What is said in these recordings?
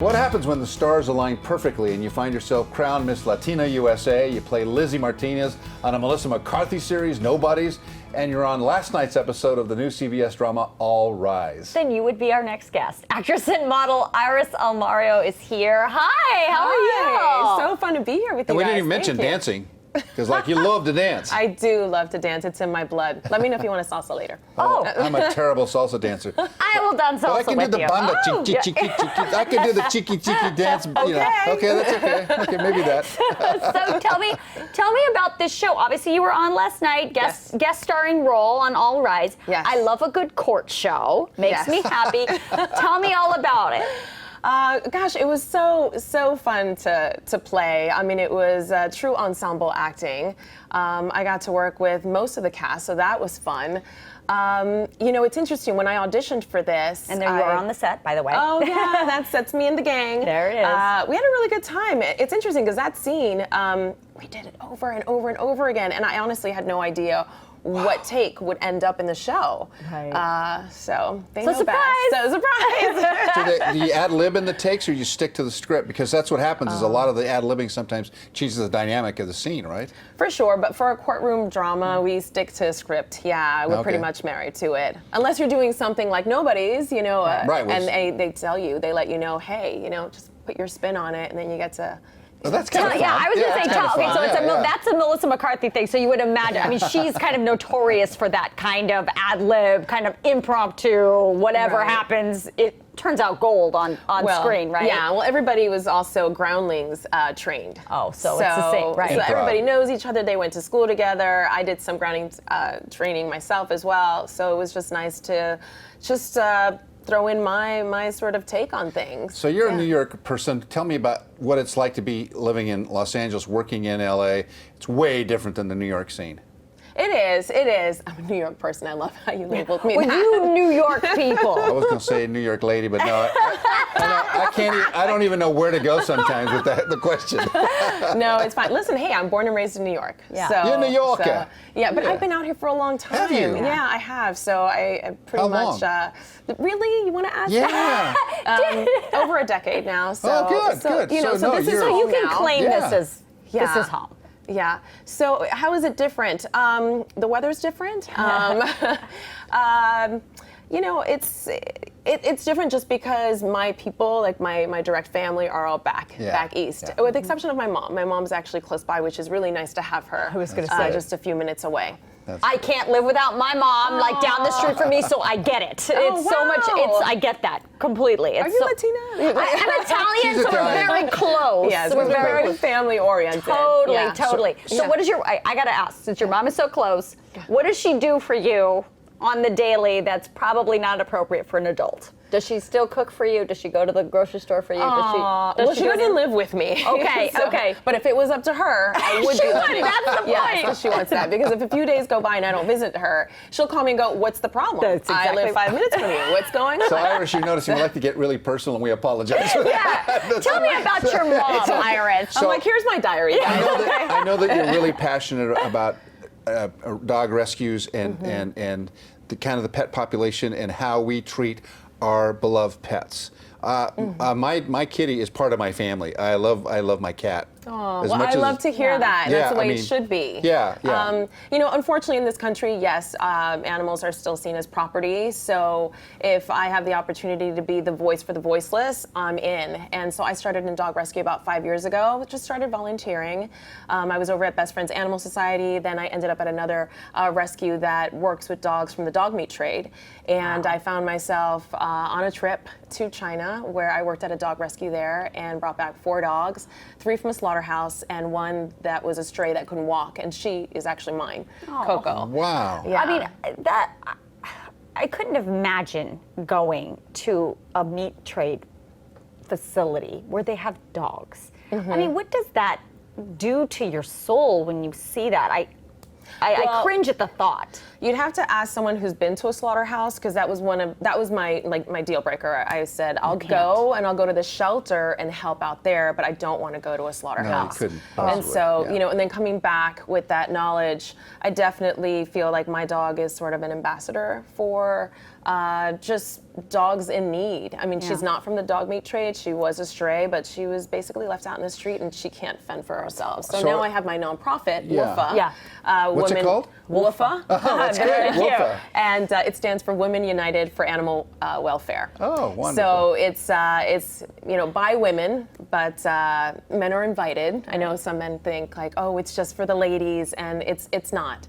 What happens when the stars align perfectly and you find yourself crowned Miss Latina USA? You play Lizzie Martinez on a Melissa McCarthy series, Nobodies, and you're on last night's episode of the new CBS drama, All Rise. Then you would be our next guest. Actress and model Iris Almario is here. Hi, how are you? So fun to be here with you And we guys. didn't even mention dancing, because like you love to dance. I do love to dance. It's in my blood. Let me know if you want a salsa later. Oh. I'm a terrible salsa dancer. I will dance But salsa I can with do the you. banda, Oh, chiqui, chiqui, chiqui. I can do the chiqui, chiqui dance. You know. Okay, that's okay. Okay, maybe that. So tell me about this show. Obviously, you were on last night, guest starring role on All Rise. Yes. I love a good court show. Makes Yes. me happy. Tell me all about it. Gosh, it was so fun to play. I mean, it was true ensemble acting. I got to work with most of the cast, so that was fun. You know, it's interesting, when I auditioned for this. And there you are on the set, by the way. Oh, yeah, that's me and the gang. There it is. We had a really good time. It's interesting because that scene, we did it over and over and over again, and I honestly had no idea what take would end up in the show. Right. So they So know surprise! best. So surprise! Do you ad-lib in the takes or you stick to the script? Because that's what happens is a lot of the ad-libbing sometimes changes the dynamic of the scene, right? For sure, but for a courtroom drama, we stick to script. Yeah, we're pretty Okay. much married to it. Unless you're doing something like Nobodies, you know, Right, which- and they tell you, they let you know, hey, you know, just put your spin on it, and then you get to. Well, that's kind of fun. Yeah, I was going to say, that's kinda okay, fun. so Yeah. that's a Melissa McCarthy thing, so you would imagine. I mean, she's kind of notorious for that kind of ad-lib, kind of impromptu, whatever Right. happens, it turns out gold on screen, right? Yeah, well, everybody was also groundlings trained. Oh, so it's the same, right. So Improv. everybody knows each other. They went to school together. I did some grounding training myself as well, so it was just nice to just throw in my sort of take on things. So you're a New York person. Tell me about what it's like to be living in Los Angeles, working in LA. It's way different than the New York scene. It is. I'm a New York person. I love how you labeled me Well, that. you New York I people. was going to say New York lady, but no, I can't. I don't even know where to go sometimes with the question. No, it's fine. Listen, hey, I'm born and raised in New York. Yeah. So, You're a New Yorker. Yeah, but Yeah. I've been out here for a long time. Have you? Yeah, I have. So I pretty How much. long? Really, you want to ask Yeah. that? Over a decade now. So, good, good. You know, So, no, this is you're- So you can now. claim Yeah. this Yeah. is home. Yeah. So how is it different? The weather's different. You know, it's different just because my people, like my direct family, are all back east, Yeah. with the exception of my mom. My mom's actually close by, which is really nice to have her. I was gonna say. just a few minutes away. I can't live without my mom, like down the street from me, so I get it. It's so much, wow. I get that completely. It's Are you so, Latina? I'm Italian, She's so we're Italian. very close. Yes, we're we're very close. family oriented. Totally, Yeah. totally. So yeah. what is I gotta ask, since your mom is so close, what does she do for you on the daily that's probably not appropriate for an adult? Does she still cook for you? Does she go to the grocery store for you? Well, she doesn't live with me. Okay, okay. But if it was up to her, I would She do would, that. that's the Yes, point. she wants that. Because if a few days go by and I don't visit her, she'll call me and go, what's the problem? That's I exactly- live 5 minutes from you. What's going on? So Iris, you notice we like to get really personal, and we apologize for Yeah. that. Tell me about your mom, Iris. I'm like, here's my diary, guys. I know that you're really passionate about dog rescues and the kind of the pet population and how we treat our beloved pets. My kitty is part of my family. I love my cat. Well, I love to hear that. Yeah, That's the way I mean, it should be. Yeah, yeah. You know, unfortunately in this country, yes, animals are still seen as property. So if I have the opportunity to be the voice for the voiceless, I'm in. And so I started in dog rescue about 5 years ago. Just started volunteering. I was over at Best Friends Animal Society. Then I ended up at another rescue that works with dogs from the dog meat trade. And I found myself on a trip to China where I worked at a dog rescue there and brought back 4 dogs, 3 from a slaughterhouse and 1 that was a stray that couldn't walk, and she is actually mine, Coco. Wow. Yeah. I mean, I couldn't imagine going to a meat trade facility where they have dogs. I mean, what does that do to your soul when you see that? I cringe at the thought. You'd have to ask someone who's been to a slaughterhouse, because that was my deal breaker. I said I'll go and I'll go to the shelter and help out there, but I don't want to go to a slaughterhouse. couldn't And possibly, so yeah. you know, and then coming back with that knowledge, I definitely feel like my dog is sort of an ambassador for just dogs in need. I mean, she's not from the dog meat trade. She was a stray, but she was basically left out in the street, and she can't fend for herself. So now I have my nonprofit, WOOFA. Yeah. What's it called? WOOFA. That's great. WOOFA. And it stands for Women United for Animal Welfare. Oh, wonderful. So it's by women, but men are invited. I know some men think like, oh, it's just for the ladies, and it's not.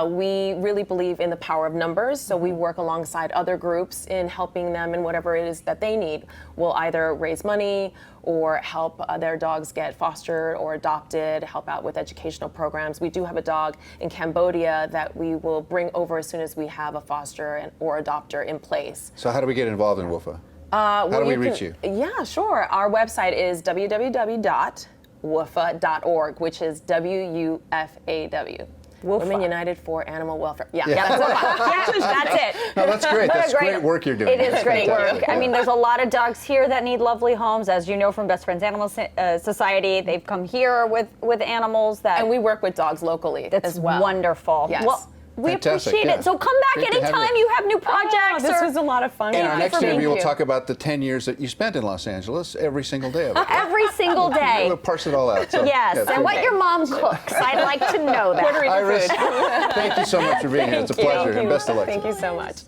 We really believe in the power of numbers, so we work alongside other groups in helping them in whatever it is that they need. We'll either raise money or help their dogs get fostered or adopted, help out with educational programs. We do have a dog in Cambodia that we will bring over as soon as we have a foster or adopter in place. So how do we get involved in WOOFA? How do we reach you? Yeah, sure. Our website is www.woofa.org, which is WUFAW. Women United for Animal Welfare. Yeah. That's it. No, that's great. That's great work you're doing. It is great work. Fantastic. I mean, there's a lot of dogs here that need lovely homes, as you know from Best Friends Animal Society. They've come here with animals that. And we work with dogs locally as well. That's wonderful. Yes. Well, we Fantastic, appreciate yeah. it. So come back Great to have anytime you. you have new projects. This was a lot of fun. In Thank our you next for being interview, we'll here. talk about the 10 years that you spent in Los Angeles every single day of it. Every single day. We'll parse it all out. So, Yes, yeah, and what great. your mom cooks. I'd like to know that. Puerto Rican Iris, food. thank you so much for being here. It's a Thank pleasure, you. and best of luck. Thank you so much.